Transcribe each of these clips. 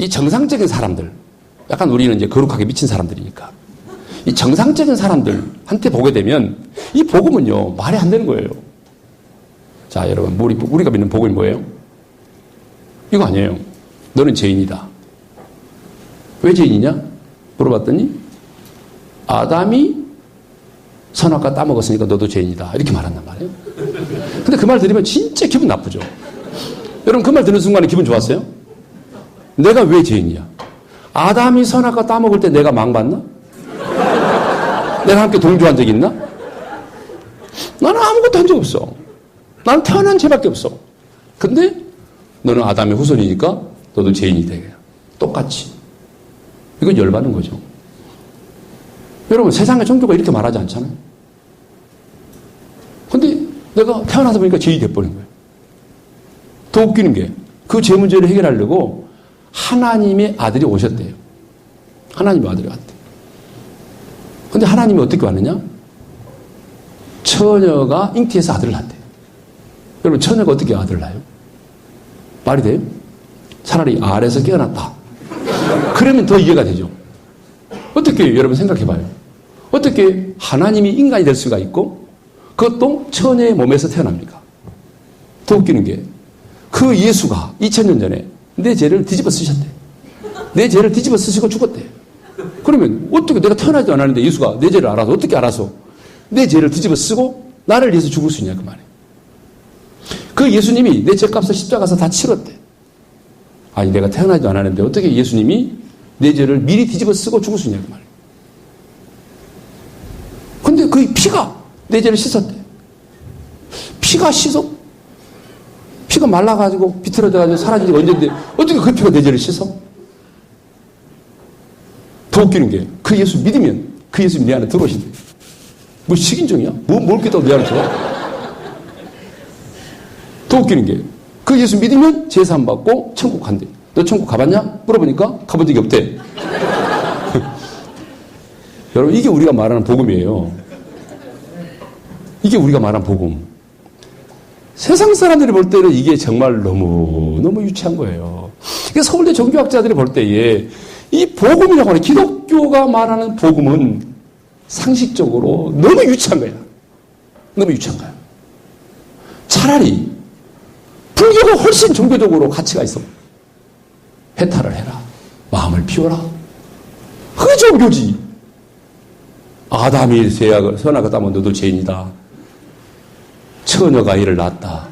이 정상적인 사람들, 약간 우리는 이제 거룩하게 미친 사람들이니까 이 정상적인 사람들한테 보게 되면 이 복음은요 말이 안 되는 거예요. 자, 여러분, 우리가 믿는 복음이 뭐예요? 이거 아니에요. 너는 죄인이다. 왜 죄인이냐? 물어봤더니 아담이 선악과 따먹었으니까 너도 죄인이다. 이렇게 말한단 말이에요. 근데 그 말 들으면 진짜 기분 나쁘죠. 여러분, 그 말 듣는 순간에 기분 좋았어요? 내가 왜 죄인이야? 아담이 선악과 따먹을 때 내가 망봤나? 내가 함께 동조한 적 있나? 나는 아무것도 한 적 없어. 나는 태어난 죄밖에 없어. 근데 너는 아담의 후손이니까 너도 죄인이 되게. 똑같이. 이건 열받는 거죠. 여러분, 세상의 종교가 이렇게 말하지 않잖아요. 근데 내가 태어나서 보니까 죄인이 돼버린 거예요. 더 웃기는 게 그 죄 문제를 해결하려고 하나님의 아들이 오셨대요. 하나님의 아들이 왔대요. 근데 하나님이 어떻게 왔느냐? 처녀가 잉태해서 아들을 낳대요. 여러분, 처녀가 어떻게 아들을 낳아요? 말이 돼요? 차라리 알에서 깨어났다. 그러면 더 이해가 되죠. 어떻게 여러분 생각해봐요. 어떻게 하나님이 인간이 될 수가 있고 그것도 처녀의 몸에서 태어납니까? 더 웃기는 게 그 예수가 2000년 전에 내 죄를 뒤집어 쓰셨대. 내 죄를 뒤집어 쓰시고 죽었대. 그러면 어떻게 내가 태어나지도 않았는데 예수가 내 죄를 알아서 어떻게 알아서 내 죄를 뒤집어 쓰고 나를 위해서 죽을 수 있냐 그 말이에요. 그 예수님이 내 죄값을 십자가에서 다 치렀대. 아니 내가 태어나지도 않았는데 어떻게 예수님이 내 죄를 미리 뒤집어 쓰고 죽을 수 있냐 그 말이에요. 근데 그 피가 내 죄를 씻었대. 피가 말라가지고 비틀어져가지고 사라진 지가 언젠데 어떻게 그 피가 내 죄를 씻어? 더 웃기는 게 그 예수 믿으면 그 예수 내 안에 들어오신대. 뭐 식인종이야? 뭘 깨닫고 내 안에 들어와? 더 웃기는 게 그 예수 믿으면 제사함 받고 천국 간대. 너 천국 가봤냐? 물어보니까 가본 적이 없대. 여러분, 이게 우리가 말하는 복음이에요. 이게 우리가 말하는 복음. 세상 사람들이 볼 때는 이게 정말 너무 유치한 거예요. 그러니까 서울대 종교학자들이 볼 때에 이 복음이라고 하는 기독교가 말하는 복음은 상식적으로 너무 유치한 거야. 너무 유치한 거야. 차라리 불교가 훨씬 종교적으로 가치가 있어. 해탈을 해라. 마음을 비워라. 그게 종교지. 아담이 선악을 따면 너도 죄인이다. 처녀가 이를 낳았다.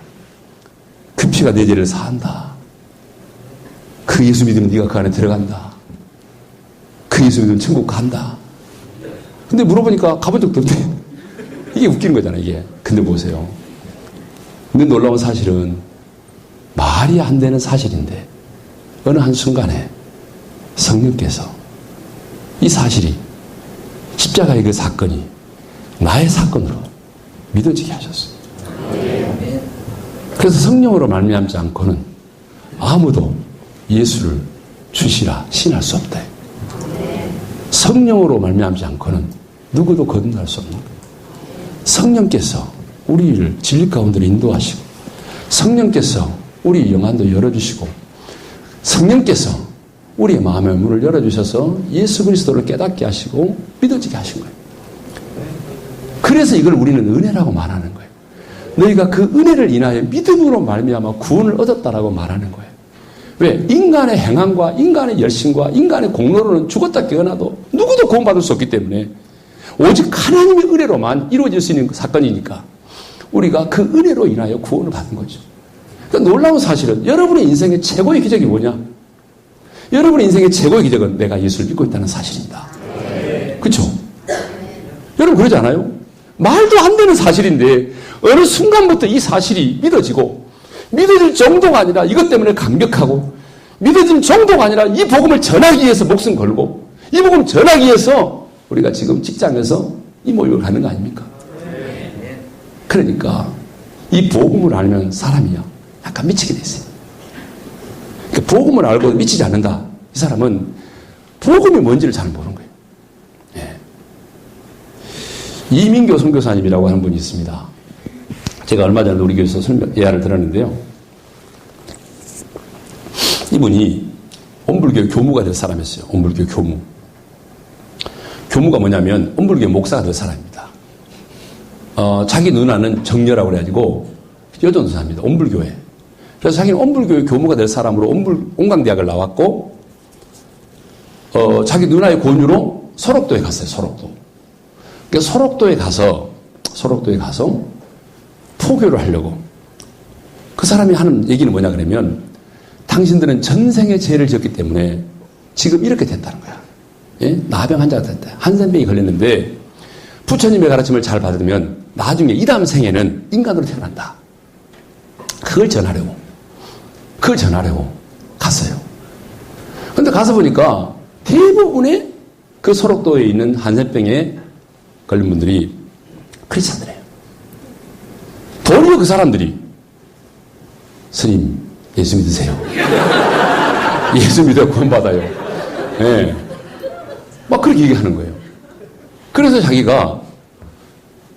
그 피가 내 죄를 사한다. 그 예수 믿으면 네가 그 안에 들어간다. 그 예수 믿으면 천국 간다. 근데 물어보니까 가본 적도 없대. 이게 웃기는 거잖아요, 이게. 근데 보세요. 근데 놀라운 사실은 말이 안 되는 사실인데 어느 한순간에 성령께서 이 사실이 십자가의 그 사건이 나의 사건으로 믿어지게 하셨어요. 그래서 성령으로 말미암지 않고는 아무도 예수를 주시라 신할 수 없다. 성령으로 말미암지 않고는 누구도 거듭날 수 없는 거예요. 성령께서 우리를 진리 가운데로 인도하시고 성령께서 우리 영안도 열어주시고 성령께서 우리의 마음의 문을 열어주셔서 예수 그리스도를 깨닫게 하시고 믿어지게 하신 거예요. 그래서 이걸 우리는 은혜라고 말하는 거예요. 너희가 그 은혜를 인하여 믿음으로 말미암아 구원을 얻었다라고 말하는 거예요. 왜? 인간의 행함과 인간의 열심과 인간의 공로로는 죽었다 깨어나도 누구도 구원받을 수 없기 때문에 오직 하나님의 은혜로만 이루어질 수 있는 사건이니까 우리가 그 은혜로 인하여 구원을 받은 거죠. 그러니까 놀라운 사실은 여러분의 인생의 최고의 기적이 뭐냐? 여러분의 인생의 최고의 기적은 내가 예수를 믿고 있다는 사실입니다. 그렇죠? 여러분 그러지 않아요? 말도 안 되는 사실인데 어느 순간부터 이 사실이 믿어지고 믿어질 정도가 아니라 이것 때문에 감격하고 믿어질 정도가 아니라 이 복음을 전하기 위해서 목숨 걸고 이 복음을 전하기 위해서 우리가 지금 직장에서 이 모임을 가는 거 아닙니까? 그러니까 이 복음을 알면 사람이요 약간 미치게 돼 있어요. 그러니까 복음을 알고 미치지 않는다. 이 사람은 복음이 뭔지를 잘 모르는 거예요. 예. 이민교 선교사님이라고 하는 분이 있습니다. 제가 얼마 전에 우리 교회에서 예화를 들었는데요. 이분이 온불교의 교무가 될 사람이었어요. 온불교 교무. 교무가 뭐냐면 온불교 목사가 될 사람입니다. 자기 누나는 정녀라고 그래가지고 여전도사입니다. 온불교회. 그래서 자기는 온불교의 교무가 될 사람으로 온강대학을 나왔고 자기 누나의 권유로 소록도에 갔어요. 소록도. 그러니까 소록도에 가서 포교를 하려고. 그 사람이 하는 얘기는 뭐냐 그러면 당신들은 전생에 죄를 지었기 때문에 지금 이렇게 됐다는 거야. 예? 나병 환자가 됐다. 한센병이 걸렸는데 부처님의 가르침을 잘 받으면 나중에 이 다음 생에는 인간으로 태어난다. 그걸 전하려고 갔어요. 근데 가서 보니까 대부분의 그 소록도에 있는 한센병에 걸린 분들이 크리스찬들이에요. 도리어 그 사람들이 스님 예수 믿으세요. 예수 믿어 구원받아요. 예. 막 그렇게 얘기하는 거예요. 그래서 자기가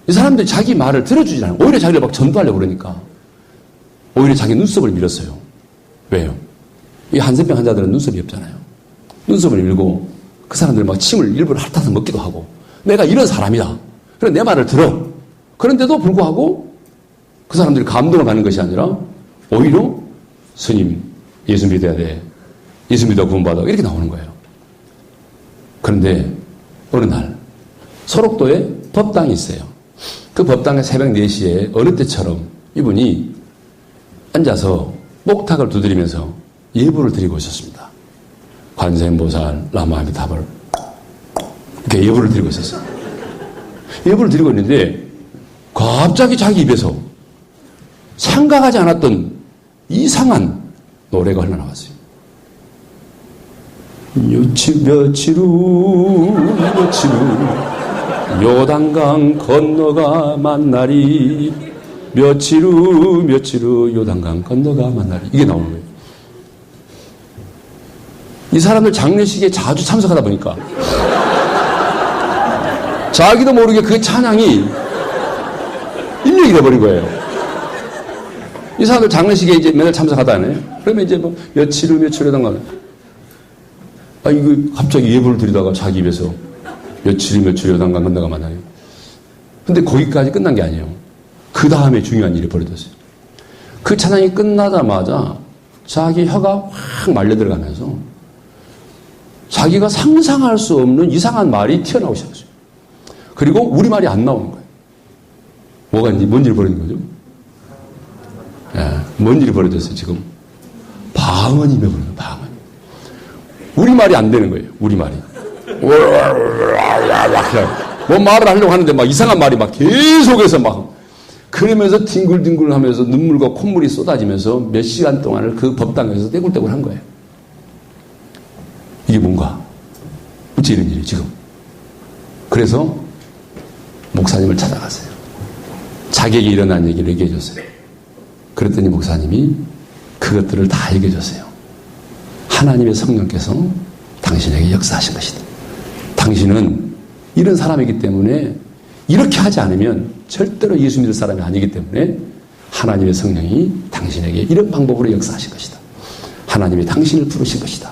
이 사람들이 자기 말을 들어주지 않아요. 오히려 자기를 막 전도하려고 그러니까 오히려 자기 눈썹을 밀었어요. 왜요? 이 한센병 환자들은 눈썹이 없잖아요. 눈썹을 밀고 그 사람들 막 침을 일부러 핥아서 먹기도 하고 내가 이런 사람이다. 그래 내 말을 들어. 그런데도 불구하고 그 사람들이 감동을 받는 것이 아니라 오히려 스님 예수 믿어야 돼. 예수 믿어 구원받아. 이렇게 나오는 거예요. 그런데 어느 날 소록도에 법당이 있어요. 그 법당에 새벽 4시에 어느 때처럼 이분이 앉아서 목탁을 두드리면서 예불을 드리고 있었습니다. 관세음보살 라마아미타불 이렇게 예불을 드리고 있었어요. 예불을 드리고 있는데 갑자기 자기 입에서 생각하지 않았던 이상한 노래가 흘러나왔어요. 며칠 후 요단강 건너가 만나리 며칠 후 요단강 건너가 만나리 이게 나오는 거예요. 이 사람들 장례식에 자주 참석하다 보니까 자기도 모르게 그 찬양이 입력이 돼버린 거예요. 이 사람들 장례식에 이제 맨날 참석하다네. 그러면 이제 뭐 며칠 후 요단강 이거 갑자기 예불을 드리다가 자기 입에서 며칠 후 요단강 건너가 만나요. 근데 거기까지 끝난 게 아니에요. 그 다음에 중요한 일이 벌어졌어요. 그 찬양이 끝나자마자 자기 혀가 확 말려 들어가면서 자기가 상상할 수 없는 이상한 말이 튀어나오기 시작했어요. 그리고 우리말이 안 나오는 거예요. 뭔 일이 벌어진 거죠? 예, 뭔 일이 벌어졌어요, 지금? 방언이 임해버린 거예요, 방언. 우리말이 안 되는 거예요, 우리말이. 뭐 말을 하려고 하는데 막 이상한 말이 막 계속해서 막 그러면서 뒹굴뒹굴 하면서 눈물과 콧물이 쏟아지면서 몇 시간 동안을 그 법당에서 떼굴떼굴 한 거예요. 이게 뭔가? 어째 이런 일이 지금? 그래서 목사님을 찾아갔어요. 자객이 일어난 얘기를 얘기해 줬어요. 그랬더니 목사님이 그것들을 다 얘기해 줬어요. 하나님의 성령께서 당신에게 역사하신 것이다. 당신은 이런 사람이기 때문에 이렇게 하지 않으면 절대로 예수 믿을 사람이 아니기 때문에 하나님의 성령이 당신에게 이런 방법으로 역사하신 것이다. 하나님이 당신을 부르신 것이다.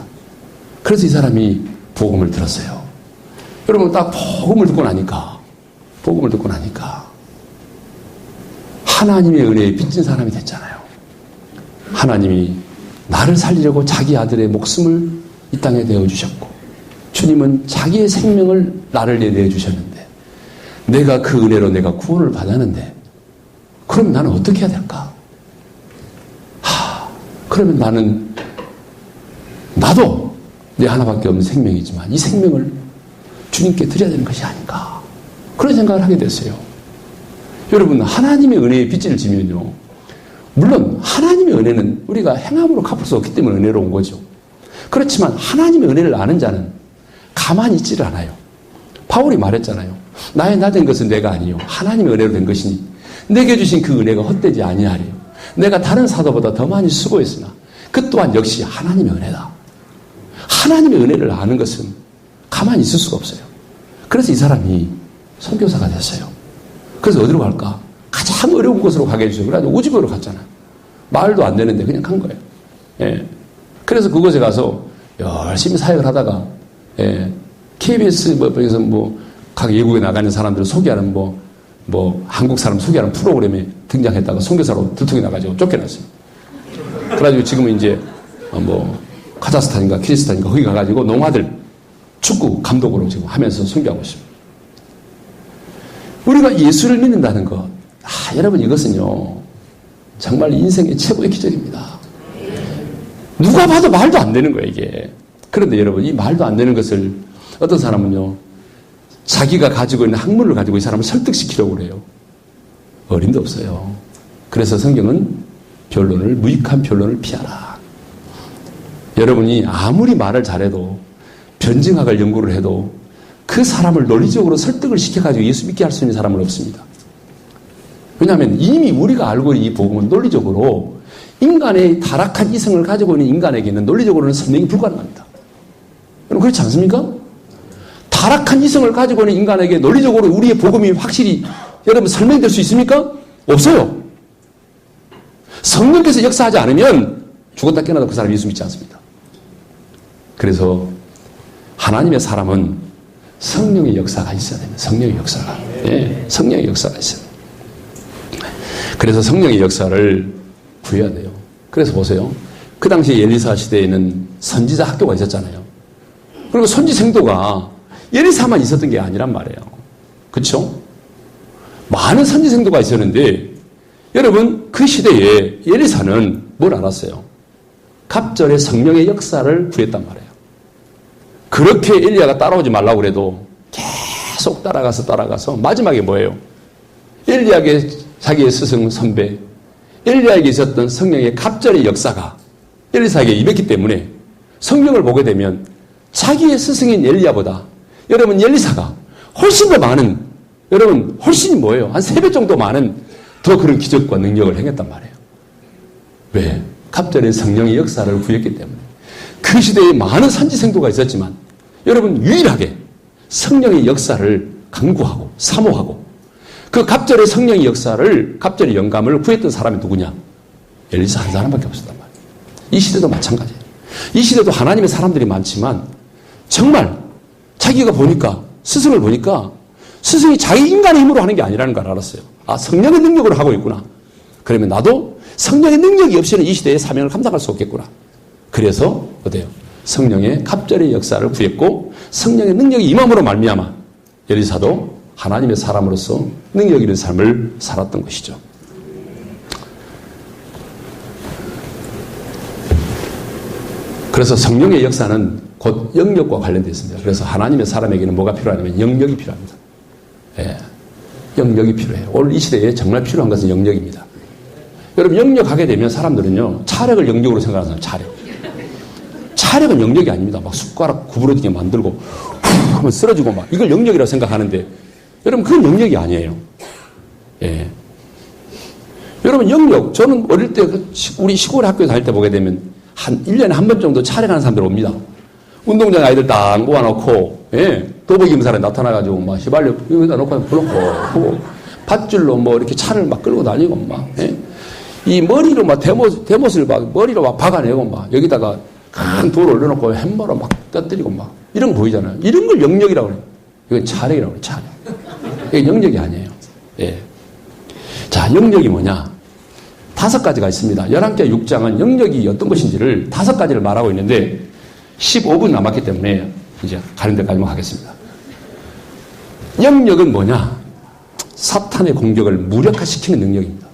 그래서 이 사람이 복음을 들었어요. 여러분 딱 복음을 듣고 나니까 하나님의 은혜에 빚진 사람이 됐잖아요. 하나님이 나를 살리려고 자기 아들의 목숨을 이 땅에 내어주셨고 주님은 자기의 생명을 나를 위해 내어주셨는데 내가 그 은혜로 내가 구원을 받았는데 그럼 나는 어떻게 해야 될까? 그러면 나도 내 하나밖에 없는 생명이지만 이 생명을 주님께 드려야 되는 것이 아닌가 그런 생각을 하게 됐어요. 여러분 하나님의 은혜에 빚을 지면요 물론 하나님의 은혜는 우리가 행함으로 갚을 수 없기 때문에 은혜로 온 거죠. 그렇지만 하나님의 은혜를 아는 자는 가만히 있지를 않아요. 바울이 말했잖아요. 나의 나 된 것은 내가 아니요 하나님의 은혜로 된 것이니 내게 주신 그 은혜가 헛되지 아니하리요. 내가 다른 사도보다 더 많이 수고했으나 그 또한 역시 하나님의 은혜다. 하나님의 은혜를 아는 것은 가만히 있을 수가 없어요. 그래서 이 사람이 선교사가 됐어요. 그래서 어디로 갈까? 가장 어려운 곳으로 가게 해주세요. 그래가지고 우지고로 갔잖아요. 말도 안 되는데 그냥 간 거예요. 예. 그래서 그곳에 가서 열심히 사역을 하다가, KBS 에서 각 외국에 나가는 사람들을 소개하는 한국 사람 소개하는 프로그램에 등장했다가 선교사로 들통이 나가지고 쫓겨났어요. 그래가지고 지금은 이제 카자흐스탄인가 키르기스탄인가 거기 가가지고 농아들 축구 감독으로 지금 하면서 선교하고 있습니다. 우리가 예수를 믿는다는 것, 여러분 이것은요 정말 인생의 최고의 기적입니다. 누가 봐도 말도 안 되는 거예요 이게. 그런데 여러분 이 말도 안 되는 것을 어떤 사람은요 자기가 가지고 있는 학문을 가지고 이 사람을 설득시키려고 그래요. 어림도 없어요. 그래서 성경은 무익한 변론을 피하라. 여러분이 아무리 말을 잘해도 변증학을 연구를 해도 그 사람을 논리적으로 설득을 시켜가지고 예수 믿게 할 수 있는 사람은 없습니다. 왜냐하면 이미 우리가 알고 있는 이 복음은 논리적으로 인간의 타락한 이성을 가지고 있는 인간에게는 논리적으로는 설명이 불가능합니다. 여러분 그렇지 않습니까? 타락한 이성을 가지고 있는 인간에게 논리적으로 우리의 복음이 확실히 여러분 설명될 수 있습니까? 없어요. 성령께서 역사하지 않으면 죽었다 깨어나도 그 사람이 예수 믿지 않습니다. 그래서 하나님의 사람은 성령의 역사가 있어야 됩니다. 성령의 역사가. 성령의 역사가 있어요. 그래서 성령의 역사를 구해야 돼요. 그래서 보세요. 그 당시에 엘리사 시대에는 선지자 학교가 있었잖아요. 그리고 선지생도가 엘리사만 있었던 게 아니란 말이에요. 그렇죠? 많은 선지생도가 있었는데 여러분 그 시대에 엘리사는 뭘 알았어요? 갑절의 성령의 역사를 구했단 말이에요. 그렇게 엘리야가 따라오지 말라고 그래도 계속 따라가서 마지막에 뭐예요? 엘리야에게 자기의 스승 선배 엘리야에게 있었던 성령의 갑절의 역사가 엘리사에게 임했기 때문에 성경을 보게 되면 자기의 스승인 엘리야보다 여러분 엘리사가 훨씬 더 많은 여러분 훨씬 뭐예요? 한 3배 정도 많은 더 그런 기적과 능력을 행했단 말이에요. 왜? 갑절의 성령의 역사를 구했기 때문에. 그 시대에 많은 선지생도가 있었지만 여러분 유일하게 성령의 역사를 강구하고 사모하고 그 갑절의 성령의 역사를 갑절의 영감을 구했던 사람이 누구냐? 엘리사 한 사람밖에 없었단 말이에요. 이 시대도 마찬가지예요. 이 시대도 하나님의 사람들이 많지만 정말 자기가 보니까 스승을 보니까 스승이 자기 인간의 힘으로 하는 게 아니라는 걸 알았어요. 아, 성령의 능력으로 하고 있구나. 그러면 나도 성령의 능력이 없이는 이 시대의 사명을 감당할 수 없겠구나. 그래서 어때요? 성령의 갑절의 역사를 구했고 성령의 능력이 임함으로 말미암아 엘리사도 하나님의 사람으로서 능력 있는 삶을 살았던 것이죠. 그래서 성령의 역사는 곧 영역과 관련되어 있습니다. 그래서 하나님의 사람에게는 뭐가 필요하냐면 영역이 필요합니다. 영역이 필요해요. 오늘 이 시대에 정말 필요한 것은 영역입니다. 여러분 영역하게 되면 사람들은요 차력을 영역으로 생각하는 사람 차력은 영역이 아닙니다. 막 숟가락 구부러지게 만들고 후 하면 쓰러지고 막 이걸 영역이라고 생각하는데 여러분 그건 영역이 아니에요. 여러분 영역 저는 어릴 때 우리 시골 학교에 다닐 때 보게 되면 한 1년에 한 번 정도 촬영하는 사람들 옵니다. 운동장 아이들 딱 모아놓고 도복 입은 사람이 나타나가지고 막 휘발유 여기다 놓고 불렀고 밧줄로 뭐 이렇게 차를 막 끌고 다니고 막 이 머리로 막 대못을 막 머리로 막 박아내고 막 여기다가 큰 돌 올려놓고 햄버거 막 떠뜨리고 막 이런 거 보이잖아요. 이런 걸 영역이라고 그래요. 이건 차력이라고 그래요. 차력. 이게 영역이 아니에요. 자, 영역이 뭐냐? 5가지가 있습니다. 11개 6장은 영역이 어떤 것인지를 5가지를 말하고 있는데 15분 남았기 때문에 이제 가는 데까지만 하겠습니다. 영역은 뭐냐? 사탄의 공격을 무력화시키는 능력입니다.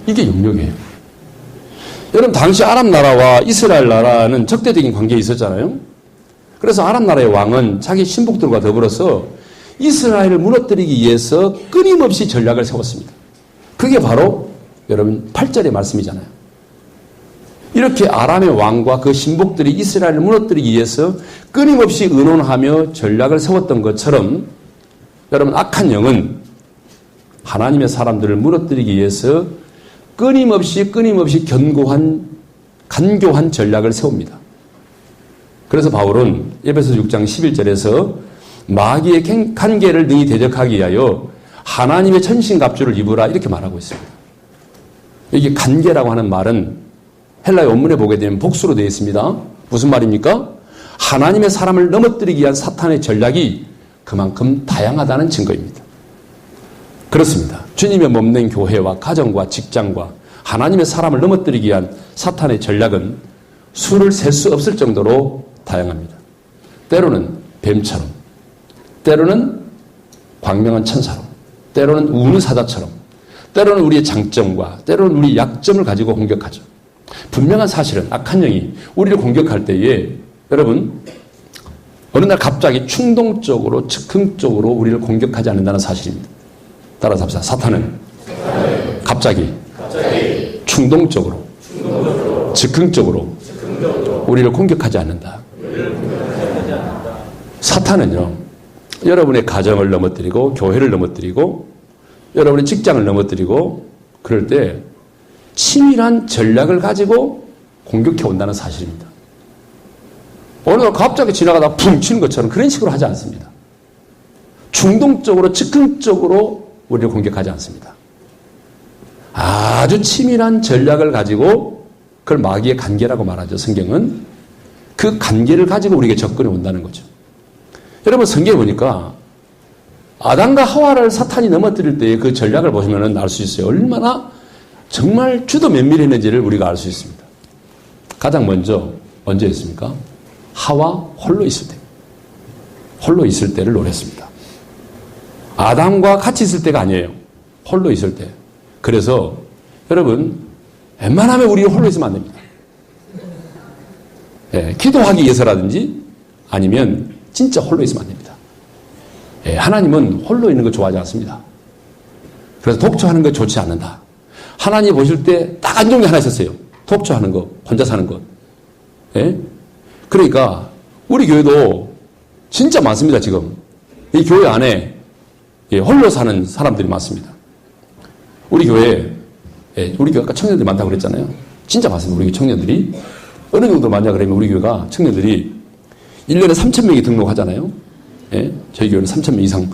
이게 영역이에요. 여러분 당시 아람 나라와 이스라엘 나라는 적대적인 관계에 있었잖아요. 그래서 아람 나라의 왕은 자기 신복들과 더불어서 이스라엘을 무너뜨리기 위해서 끊임없이 전략을 세웠습니다. 그게 바로 여러분 8절의 말씀이잖아요. 이렇게 아람의 왕과 그 신복들이 이스라엘을 무너뜨리기 위해서 끊임없이 의논하며 전략을 세웠던 것처럼 여러분 악한 영은 하나님의 사람들을 무너뜨리기 위해서 끊임없이 간교한 전략을 세웁니다. 그래서 바울은 에베소 6장 11절에서 마귀의 간계를 능히 대적하기 위하여 하나님의 천신갑주를 입으라 이렇게 말하고 있습니다. 여기 간계라고 하는 말은 헬라의 원문에 보게 되면 복수로 되어 있습니다. 무슨 말입니까? 하나님의 사람을 넘어뜨리기 위한 사탄의 전략이 그만큼 다양하다는 증거입니다. 그렇습니다. 주님의 몸된 교회와 가정과 직장과 하나님의 사람을 넘어뜨리기 위한 사탄의 전략은 수를 셀 수 없을 정도로 다양합니다. 때로는 뱀처럼, 때로는 광명한 천사로, 때로는 우는 사자처럼, 때로는 우리의 장점과 때로는 우리의 약점을 가지고 공격하죠. 분명한 사실은 악한 영이 우리를 공격할 때에 여러분 어느 날 갑자기 충동적으로 즉흥적으로 우리를 공격하지 않는다는 사실입니다. 따라서 합시다. 사탄은 갑자기 충동적으로 즉흥적으로 우리를 공격하지 않는다. 사탄은요, 여러분의 가정을 넘어뜨리고 교회를 넘어뜨리고 여러분의 직장을 넘어뜨리고 그럴 때 치밀한 전략을 가지고 공격해 온다는 사실입니다. 어느 날 갑자기 지나가다 붕 치는 것처럼 그런 식으로 하지 않습니다. 충동적으로 즉흥적으로 우리를 공격하지 않습니다. 아주 치밀한 전략을 가지고 그걸 마귀의 관계라고 말하죠. 성경은 그 관계를 가지고 우리에게 접근해 온다는 거죠. 여러분 성경에 보니까 아담과 하와를 사탄이 넘어뜨릴 때의 그 전략을 보시면 알 수 있어요. 얼마나 정말 주도 면밀했는지를 우리가 알 수 있습니다. 가장 먼저 언제였습니까? 하와 홀로 있을 때. 홀로 있을 때를 노렸습니다. 아담과 같이 있을 때가 아니에요. 홀로 있을 때. 그래서 여러분 웬만하면 우리 홀로 있으면 안 됩니다. 예, 기도하기 위해서라든지 아니면 진짜 홀로 있으면 안 됩니다. 예, 하나님은 홀로 있는 거 좋아하지 않습니다. 그래서 독초하는 거 좋지 않는다. 하나님 보실 때 딱 안 좋은 게 하나 있었어요. 독초하는 거, 혼자 사는 것. 예? 그러니까 우리 교회도 진짜 많습니다. 지금 이 교회 안에 홀로 사는 사람들이 많습니다. 우리 교회 아까 청년들이 많다고 그랬잖아요. 진짜 많습니다. 우리 청년들이 어느 정도 많냐 그러면 우리 교회가 청년들이 1년에 3,000명이 등록하잖아요. 예? 저희 교회는 3,000명 이상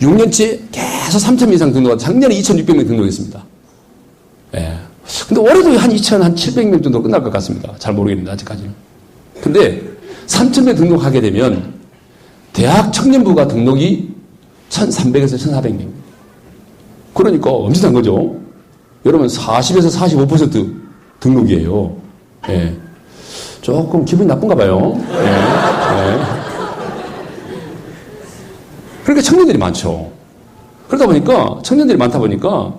6년째 계속 3,000명 이상 등록하고 작년에 2,600명 등록했습니다. 예. 근데 올해도 한 2,700명 정도 끝날 것 같습니다. 잘 모르겠는데 아직까지는. 근데 3,000명 등록하게 되면 대학 청년부가 등록이 1,300에서 1,400명. 그러니까 엄청난 거죠. 여러분 40에서 45% 등록이에요. 예. 조금 기분이 나쁜가 봐요. 예. 예. 그러니까 청년들이 많죠. 그러다 보니까 청년들이 많다 보니까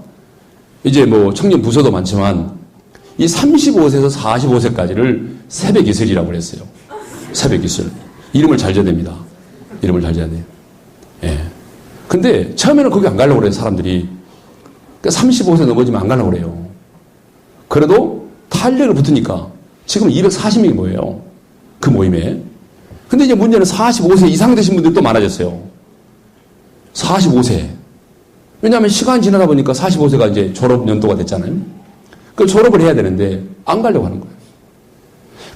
이제 뭐 청년 부서도 많지만 이 35세에서 45세까지를 새벽 이슬이라고 그랬어요. 새벽 이슬. 이름을 잘 지어야 됩니다. 이름을 잘 지어야 돼요. 예. 근데 처음에는 거기 안 가려고 그래요, 사람들이. 그러니까 35세 넘어지면 안 가려고 그래요. 그래도 탄력을 붙으니까 지금 240명이 모여요. 그 모임에. 근데 이제 문제는 45세 이상 되신 분들이 또 많아졌어요. 45세. 왜냐하면 시간이 지나다 보니까 45세가 이제 졸업 연도가 됐잖아요. 그 졸업을 해야 되는데 안 가려고 하는 거예요.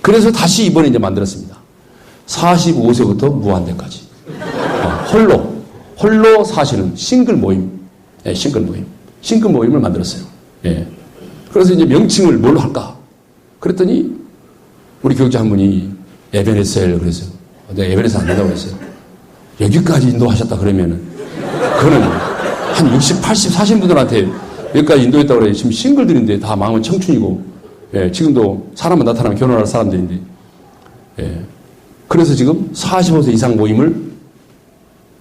그래서 다시 이번에 이제 만들었습니다. 45세부터 무한대까지. 홀로 사시는 싱글 모임. 예, 싱글 모임. 싱글 모임을 만들었어요. 예. 그래서 이제 명칭을 뭘로 할까? 그랬더니 우리 교육자 한 분이 에베네셀 그랬어요. 내가 에베네셀 안 된다고 그랬어요. 여기까지 인도하셨다 그러면은 그거는 한 60, 80 사신 분들한테 여기까지 인도했다고 그래요. 지금 싱글들인데 다 마음은 청춘이고, 예, 지금도 사람만 나타나면 결혼할 사람들인데, 예. 그래서 지금 45세 이상 모임을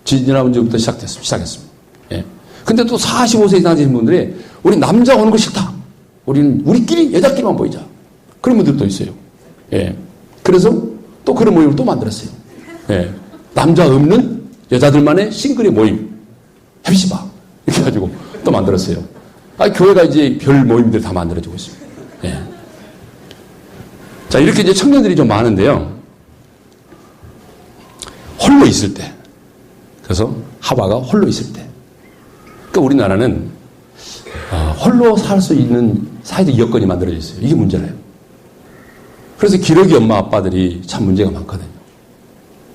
지난주부터 시작했습니다. 예. 근데 또 45세 이상 되신 분들이 우리 남자 오는 거 싫다. 우리는 우리끼리 여자끼리만 모이자. 그런 분들도 있어요. 예. 그래서 또 그런 모임을 또 만들었어요. 예. 남자 없는 여자들만의 싱글의 모임. 해피시바. 이렇게 가지고 또 만들었어요. 교회가 이제 별 모임들 다 만들어지고 있습니다. 예. 자, 이렇게 이제 청년들이 좀 많은데요. 홀로 있을 때. 그래서 하와가 홀로 있을 때. 그러니까 우리나라는 홀로 살 수 있는 사회적 여건이 만들어져 있어요. 이게 문제래요. 그래서 기러기 엄마 아빠들이 참 문제가 많거든요.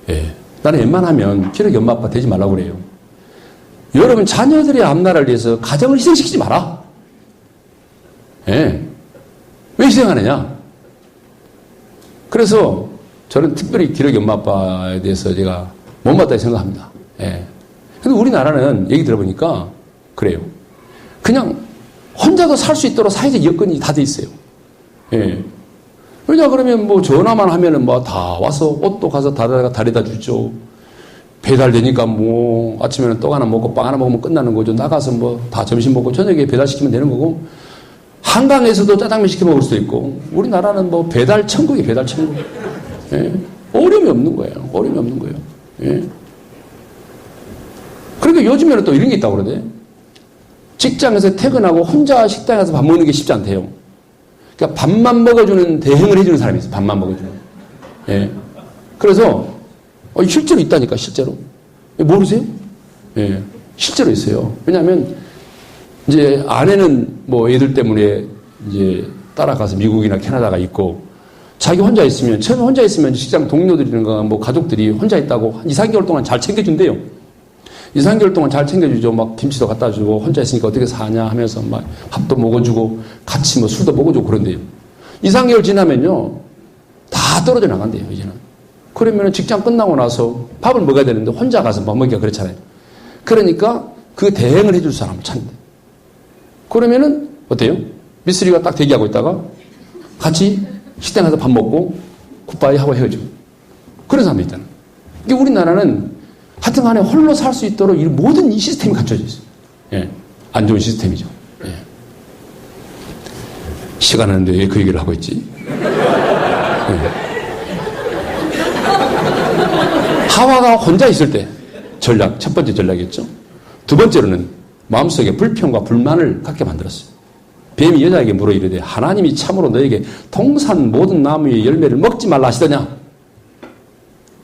예. 나는 웬만하면 기러기 엄마 아빠 되지 말라고 그래요. 여러분 자녀들의 앞날을 위해서 가정을 희생시키지 마라. 예. 왜 희생하느냐? 그래서 저는 특별히 기러기 엄마 아빠에 대해서 제가 못마땅히 생각합니다. 예. 근데 우리나라는 얘기 들어보니까 그래요. 그냥 혼자도 살 수 있도록 사회적 여건이 다 돼 있어요. 예. 왜냐 그러면 뭐 전화만 하면은 뭐 다 와서 옷도 가서 다려다 주죠. 배달되니까 뭐 아침에는 떡 하나 먹고 빵 하나 먹으면 끝나는 거죠. 나가서 뭐 다 점심 먹고 저녁에 배달시키면 되는 거고, 한강에서도 짜장면 시켜 먹을 수도 있고, 우리나라는 뭐 배달 천국이 배달 천국. 예. 어려움이 없는 거예요. 어려움이 없는 거예요. 예. 그러니까 요즘에는 또 이런 게 있다고 그러대. 직장에서 퇴근하고 혼자 식당에서 밥 먹는 게 쉽지 않대요. 그러니까 밥만 먹어주는 대행을 해주는 사람이 있어요. 밥만 먹어주는. 예. 그래서 실제로 있다니까, 실제로. 모르세요? 예. 실제로 있어요. 왜냐하면 이제 아내는 뭐 애들 때문에 이제 따라가서 미국이나 캐나다가 있고, 자기 혼자 있으면, 처음에 혼자 있으면 직장 동료들이나 뭐 가족들이 혼자 있다고 한 2, 3개월 동안 잘 챙겨준대요. 2, 3개월 동안 잘 챙겨주죠. 막 김치도 갖다 주고, 혼자 있으니까 어떻게 사냐 하면서 막 밥도 먹어주고, 같이 뭐 술도 먹어주고 그런데요. 2, 3개월 지나면요, 다 떨어져 나간대요, 이제는. 그러면 직장 끝나고 나서 밥을 먹어야 되는데 혼자 가서 밥 먹기가 그렇잖아요. 그러니까 그 대행을 해줄 사람을 찾는데. 그러면은 어때요? 미쓰리가 딱 대기하고 있다가 같이 식당 가서 밥 먹고 굿바이 하고 헤어지고. 그런 사람이 있다는 거예요. 이게 우리나라는 하여튼 간에 홀로 살 수 있도록 이 모든 이 시스템이 갖춰져 있어요. 예. 안 좋은 시스템이죠. 예. 시간 없는데 왜 그 얘기를 하고 있지? 예. 하와가 혼자 있을 때 전략, 첫 번째 전략이었죠. 두 번째로는 마음속에 불평과 불만을 갖게 만들었어요. 뱀이 여자에게 물어 이르되 하나님이 참으로 너에게 동산 모든 나무의 열매를 먹지 말라 하시더냐.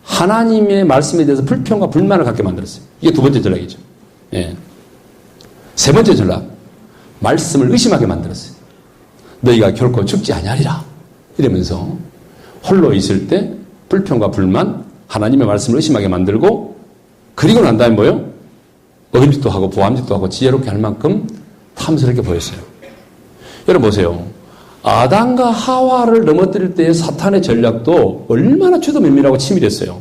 하나님의 말씀에 대해서 불평과 불만을 갖게 만들었어요. 이게 두 번째 전략이죠. 예. 세 번째 전략, 말씀을 의심하게 만들었어요. 너희가 결코 죽지 아니하리라 이러면서 홀로 있을 때 불평과 불만, 하나님의 말씀을 의심하게 만들고, 그리고 난 다음에 뭐요? 어림짓도 하고 보암짓도 하고 지혜롭게 할 만큼 탐스럽게 보였어요. 여러분 보세요. 아담과 하와를 넘어뜨릴 때의 사탄의 전략도 얼마나 주도 면밀하고 치밀했어요.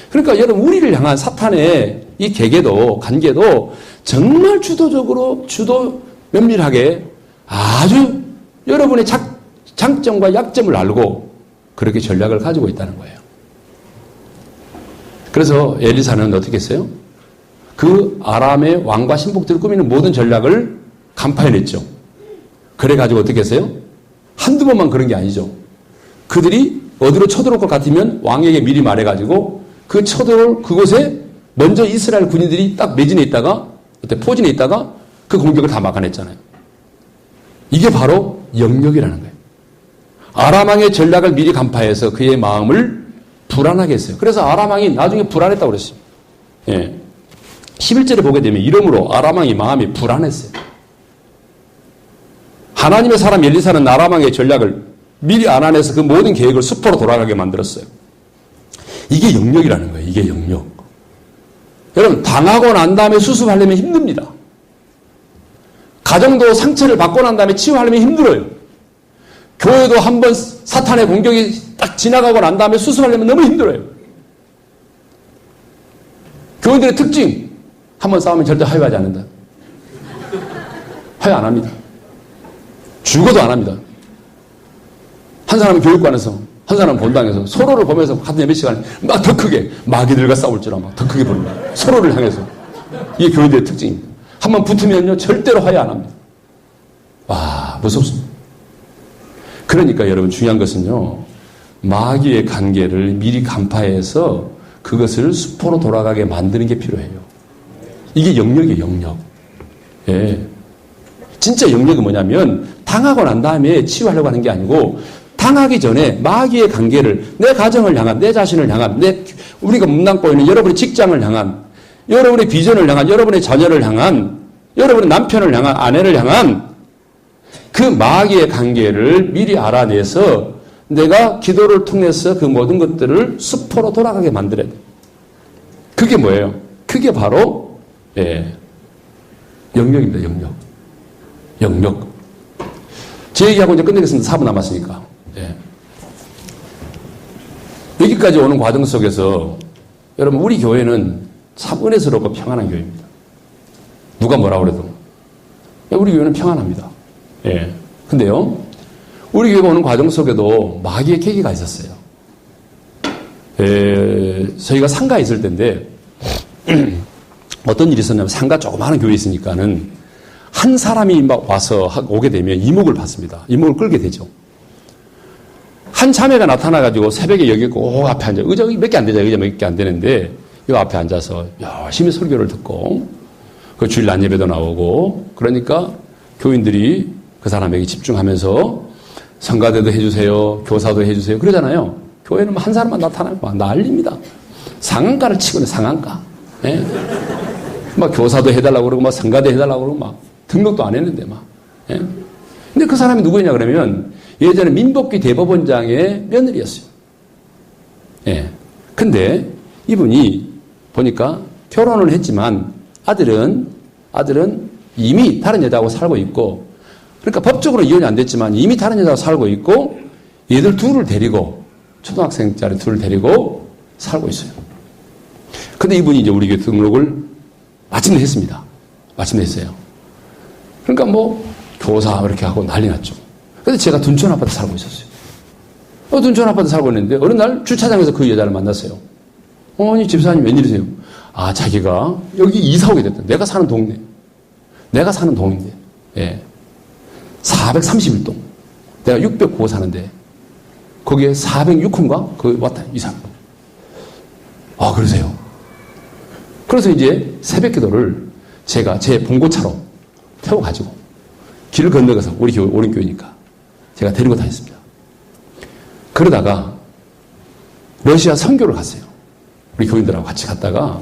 그러니까 여러분 우리를 향한 사탄의 이 계계도 관계도 정말 주도적으로 주도 면밀하게 아주 여러분의 장점과 약점을 알고 그렇게 전략을 가지고 있다는 거예요. 그래서 엘리사는 어떻게 했어요? 그 아람의 왕과 신복들을 꾸미는 모든 전략을 간파해냈죠. 그래가지고 어떻게 했어요? 한두 번만 그런 게 아니죠. 그들이 어디로 쳐들어올 것 같으면 왕에게 미리 말해가지고 그 쳐들어올 그곳에 먼저 이스라엘 군인들이 딱 매진해 있다가, 포진해 있다가 그 공격을 다 막아냈잖아요. 이게 바로 영역이라는 거예요. 아람 왕의 전략을 미리 간파해서 그의 마음을 불안하게 했어요. 그래서 아람 왕이 나중에 불안했다고 그랬어요. 예. 11절에 보게 되면 이러므로 아람 왕이 마음이 불안했어요. 하나님의 사람 엘리사는 아람 왕의 전략을 미리 알아내서 그 모든 계획을 수포로 돌아가게 만들었어요. 이게 영역이라는 거예요. 이게 영역. 여러분 당하고 난 다음에 수습하려면 힘듭니다. 가정도 상처를 받고 난 다음에 치유하려면 힘들어요. 교회도 한번 사탄의 공격이 딱 지나가고 난 다음에 수습하려면 너무 힘들어요. 교인들의 특징, 한번 싸우면 절대 화해하지 않는다. 화해 안 합니다. 죽어도 안 합니다. 한 사람은 교육관에서, 한 사람은 본당에서 서로를 보면서 같은 예배 시간에 막 더 크게 마귀들과 싸울 줄 알아. 더 크게 부릅니다. 서로를 향해서. 이게 교인들의 특징입니다. 한번 붙으면요 절대로 화해 안 합니다. 와, 무섭습니다. 그러니까 여러분 중요한 것은요, 마귀의 관계를 미리 간파해서 그것을 수포로 돌아가게 만드는 게 필요해요. 이게 영역이에요, 영역. 예. 진짜 영역은 뭐냐면 당하고 난 다음에 치유하려고 하는 게 아니고 당하기 전에 마귀의 관계를 내 가정을 향한, 내 자신을 향한, 우리가 몸담고 있는 여러분의 직장을 향한, 여러분의 비전을 향한, 여러분의 자녀를 향한, 여러분의 남편을 향한, 아내를 향한 그 마귀의 관계를 미리 알아내서 내가 기도를 통해서 그 모든 것들을 수포로 돌아가게 만들어야 돼. 그게 뭐예요? 그게 바로 영역입니다. 영역. 영역. 제 얘기하고 이제 끝내겠습니다. 4분 남았으니까. 여기까지 오는 과정 속에서 여러분 우리 교회는 참 은혜스럽고 평안한 교회입니다. 누가 뭐라 그래도 우리 교회는 평안합니다. 예. 근데요, 우리 교회가 오는 과정 속에도 마귀의 계기가 있었어요. 저희가 상가에 있을 때인데 어떤 일이 있었냐면 상가 조그마한 교회에 있으니까는 한 사람이 막 와서 오게 되면 이목을 받습니다. 이목을 끌게 되죠. 한 자매가 나타나가지고 새벽에 여기 꼭 앞에 앉아, 의자 몇 개 안 되잖아요. 의자 몇 개 안 되는데 이 앞에 앉아서 열심히 설교를 듣고 그 주일 낮 예배도 나오고 그러니까 교인들이 그 사람에게 집중하면서 성가대도 해주세요. 교사도 해주세요. 그러잖아요. 교회는 한 사람만 나타나면 막 난립니다. 상한가를 치고는 상한가. 예? 막 교사도 해달라고 그러고 막 성가대 해달라고 그러고 막 등록도 안 했는데 막. 예? 근데 그 사람이 누구냐 그러면 예전에 민복귀 대법원장의 며느리였어요. 예. 근데 이분이 보니까 결혼을 했지만 아들은 이미 다른 여자하고 살고 있고 그러니까 법적으로 이혼이 안 됐지만 이미 다른 여자하고 살고 있고 얘들 둘을 데리고 초등학생짜리 둘을 데리고 살고 있어요. 근데 이분이 이제 우리 교회 등록을 마침내 했습니다. 마침내 했어요. 그러니까 뭐 교사 이렇게 하고 난리 났죠. 근데 제가 둔촌 아파트 살고 있었어요. 둔촌 아파트 살고 있는데 어느 날 주차장에서 그 여자를 만났어요. 아니 집사님 웬일이세요? 아 자기가 여기 이사 오게 됐다. 내가 사는 동인데 예. 431동 내가 609호 사는데 거기에 406호인가? 거기 왔다 이사. 아 그러세요? 그래서 이제 새벽 기도를 제가 제 봉고차로 태워가지고 길을 건너가서 우리 교회 오른 교회니까 제가 데리고 다녔습니다. 그러다가 러시아 선교를 갔어요. 우리 교인들하고 같이 갔다가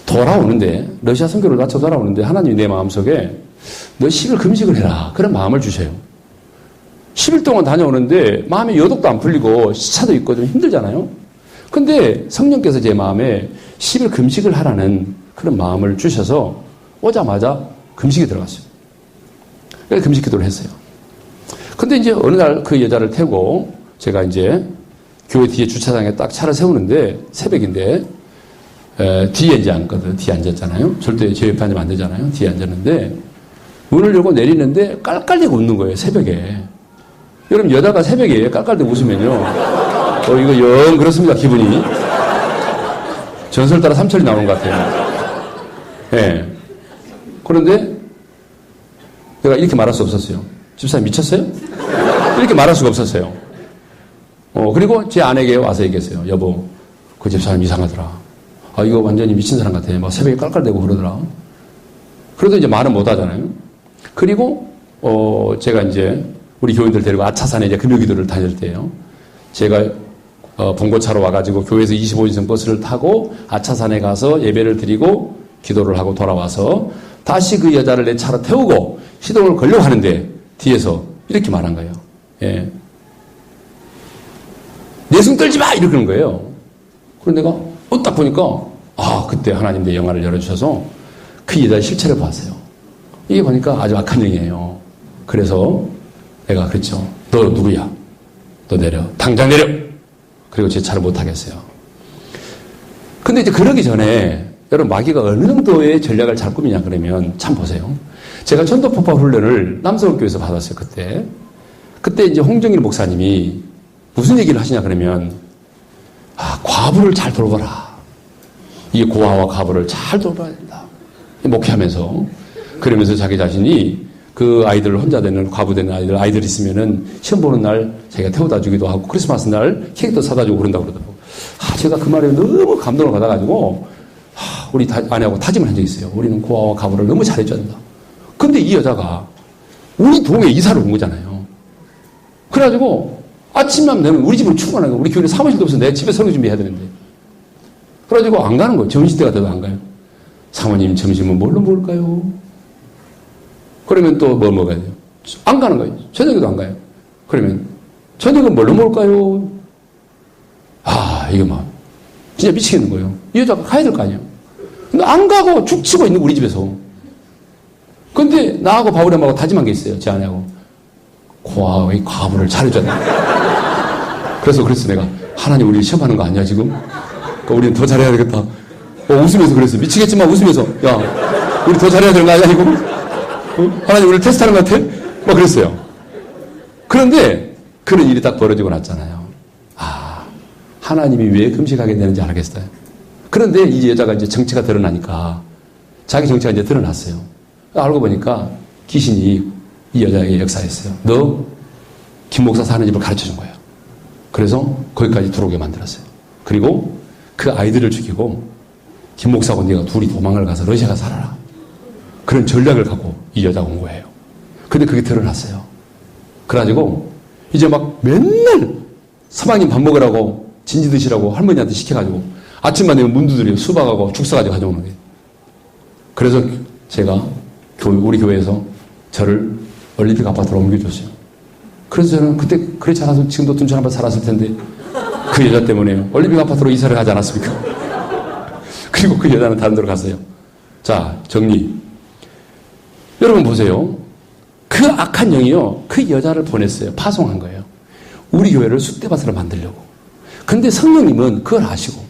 돌아오는데 러시아 선교를 마쳐 돌아오는데 하나님이 내 마음속에 너 10일 금식을 해라 그런 마음을 주셔요. 10일 동안 다녀오는데 마음에 여독도 안 풀리고 시차도 있고 좀 힘들잖아요. 근데 성령께서 제 마음에 10일 금식을 하라는 그런 마음을 주셔서 오자마자 금식에 들어갔어요. 그래서 금식 기도를 했어요. 근데 이제 어느 날 그 여자를 태우고 제가 이제 교회 뒤에 주차장에 딱 차를 세우는데 새벽인데 뒤에 이제 앉거든. 뒤에 앉았잖아요. 절대 제 옆에 앉으면 안 되잖아요. 뒤에 앉았는데 문을 열고 내리는데 깔깔대고 웃는 거예요. 새벽에. 여러분 여자가 새벽에 깔깔대고 웃으면요. 이거 영 그렇습니다. 기분이. 전설 따라 삼철이 나오는 것 같아요. 예. 그런데 내가 이렇게 말할 수 없었어요. 집사님 미쳤어요? 이렇게 말할 수가 없었어요. 그리고 제 아내에게 와서 얘기했어요. 여보, 그 집사님 이상하더라. 아, 이거 완전히 미친 사람 같아. 막 새벽에 깔깔대고 그러더라. 그래도 이제 말은 못 하잖아요. 그리고, 제가 이제 우리 교인들 데리고 아차산에 이제 금요기도를 다닐 때요. 제가, 봉고차로 와가지고 교회에서 25인승 버스를 타고 아차산에 가서 예배를 드리고 기도를 하고 돌아와서 다시 그 여자를 내 차로 태우고 시동을 걸려고 하는데 뒤에서 이렇게 말한 거예요. 예. 내숭 떨지 마! 이렇게 그런 거예요. 그런데 내가 딱 보니까 그때 하나님 내 영화를 열어주셔서 그 여자의 실체를 봤어요. 이게 보니까 아주 악한 영이에요. 그래서 내가 그랬죠. 너 누구야? 너 내려. 당장 내려! 그리고 제 차를 못 타겠어요. 근데 이제 그러기 전에 여러분 마귀가 어느 정도의 전략을 잘 꾸미냐 그러면 참 보세요. 제가 전도폭파 훈련을 남서울교회에서 받았어요. 그때 이제 홍정일 목사님이 무슨 얘기를 하시냐 그러면 과부를 잘 돌보라. 이 고아와 과부를 잘 돌봐야 된다. 목회하면서 그러면서 자기 자신이 그 아이들을 혼자 되는 과부 되는 아이들 있으면은 시험 보는 날 자기가 태워다 주기도 하고 크리스마스 날 케이크도 사다 주고 그런다고 그러더라고요. 제가 그 말에 너무 감동을 받아가지고 우리 아내하고 다짐을 한 적이 있어요. 우리는 고아와 과부를 너무 잘해줘야 된다. 근데 이 여자가 우리 동에 이사를 온 거잖아요. 그래가지고 아침만 되면 우리 집으로 출근하는 거예요. 우리 교회에 사무실도 없어서 내 집에 설교 준비해야 되는데. 그래가지고 안 가는 거예요. 점심때가 돼도 안 가요. 사모님 점심은 뭘로 먹을까요? 그러면 또 뭐 먹어야 돼요? 안 가는 거예요. 저녁에도 안 가요. 그러면 저녁은 뭘로 먹을까요? 이거 막 진짜 미치겠는 거예요. 이 여자가 가야 될 거 아니에요. 근데 안 가고 죽치고 있는 우리 집에서. 근데 나하고 바울엠하고 다짐한 게 있어요. 제 아내하고. 고아의 과부를 잘해줘야 된다. 그래서 내가 하나님 우리 시험하는 거 아니야 지금? 그러니까 우리는 더 잘해야 되겠다. 웃으면서 그랬어. 미치겠지만 웃으면서 야 우리 더 잘해야 되는 거 아니야 이거? 하나님 우리를 테스트하는 것 같아? 막 그랬어요. 그런데 그런 일이 딱 벌어지고 났잖아요. 하나님이 왜 금식하게 되는지 알겠어요. 그런데 이 여자가 이제 정체가 드러나니까 자기 정체가 이제 드러났어요. 알고 보니까 귀신이 이 여자에게 역사했어요. 너 김 목사 사는 집을 가르쳐 준 거예요. 그래서 거기까지 들어오게 만들었어요. 그리고 그 아이들을 죽이고 김 목사하고 네가 둘이 도망을 가서 러시아 가서 살아라. 그런 전략을 갖고 이 여자가 온 거예요. 근데 그게 드러났어요. 그래가지고 이제 막 맨날 서방님 밥 먹으라고 진지 드시라고 할머니한테 시켜가지고 아침만 되면 문 두드려요. 수박하고 죽 사가지고 가져오는 거예요. 그래서 제가 우리 교회에서 저를 올림픽 아파트로 옮겨줬어요. 그래서 저는 그때 그렇지 않아서 지금도 둔촌 한번 살았을 텐데 그 여자 때문에 올림픽 아파트로 이사를 가지 않았습니까? 그리고 그 여자는 다른 데로 갔어요. 자, 정리. 여러분 보세요. 그 악한 영이요. 그 여자를 보냈어요. 파송한 거예요. 우리 교회를 쑥대밭으로 만들려고. 근데 성령님은 그걸 아시고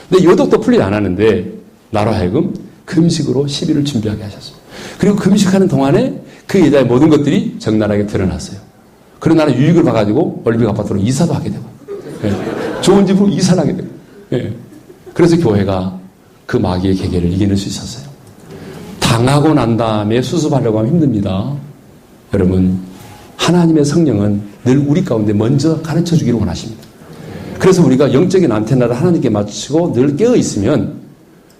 근데 요독도 풀리 안 하는데 나로 하여금 금식으로 시비를 준비하게 하셨어요. 그리고 금식하는 동안에 그 여자의 모든 것들이 적나라하게 드러났어요. 그리고 나는 유익을 봐가지고 올림픽 아파트로 이사도 하게 되고 좋은 집으로 이사를 하게 되고 그래서 교회가 그 마귀의 계계를 이겨낼 수 있었어요. 당하고 난 다음에 수습하려고 하면 힘듭니다. 여러분 하나님의 성령은 늘 우리 가운데 먼저 가르쳐 주기를 원하십니다. 그래서 우리가 영적인 안테나를 하나님께 맞추고 늘 깨어 있으면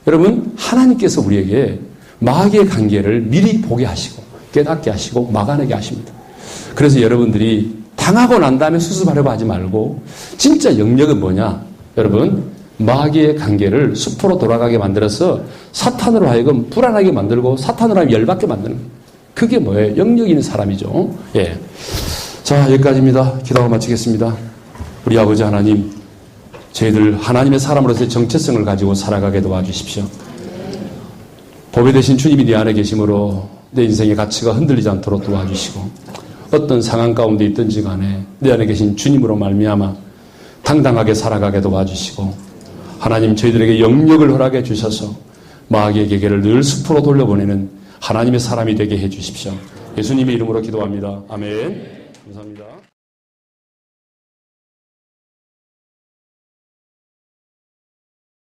여러분 하나님께서 우리에게 마귀의 관계를 미리 보게 하시고 깨닫게 하시고 막아내게 하십니다. 그래서 여러분들이 당하고 난 다음에 수습하려고 하지 말고 진짜 영역은 뭐냐? 여러분 마귀의 관계를 숲으로 돌아가게 만들어서 사탄으로 하여금 불안하게 만들고 사탄으로 하여금 열받게 만드는 거예요. 그게 뭐예요? 영역 있는 사람이죠. 예. 자, 여기까지입니다. 기도하고 마치겠습니다. 우리 아버지 하나님, 저희들 하나님의 사람으로서의 정체성을 가지고 살아가게 도와주십시오. 보배 되신 주님이 내 안에 계심으로 내 인생의 가치가 흔들리지 않도록 도와주시고 어떤 상황 가운데 있든지 간에 내 안에 계신 주님으로 말미암아 당당하게 살아가게 도와주시고 하나님 저희들에게 영역을 허락해 주셔서 마귀의 계계를 늘 숲으로 돌려보내는 하나님의 사람이 되게 해 주십시오. 예수님의 이름으로 기도합니다. 아멘. 감사합니다.